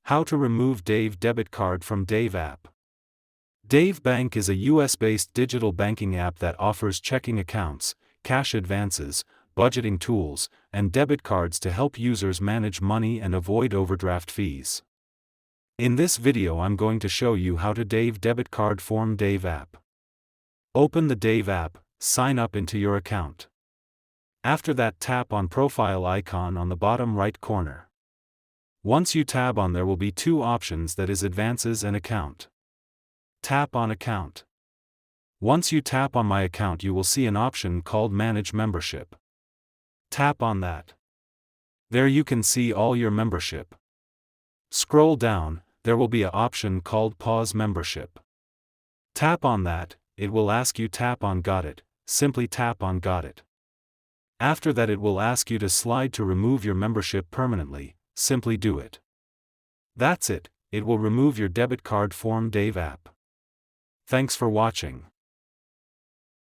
How to remove Dave debit card from Dave app. Dave Bank is a US-based digital banking app that offers checking accounts, cash advances, budgeting tools, and debit cards to help users manage money and avoid overdraft fees. In this video I'm going to show you how to Dave debit card from Dave app. Open the Dave app, sign up into your account. After that, tap on profile icon on the bottom right corner. Once you tab on, there will be two options, that is advances and account. Tap on account. Once you tap on my account, you will see an option called manage membership. Tap on that. There you can see all your membership. Scroll down, there will be an option called pause membership. Tap on that, it will ask you tap on got it, simply tap on got it. After that it will ask you to slide to remove your membership permanently, simply do it. That's it, it will remove your debit card from Dave app. Thanks for watching.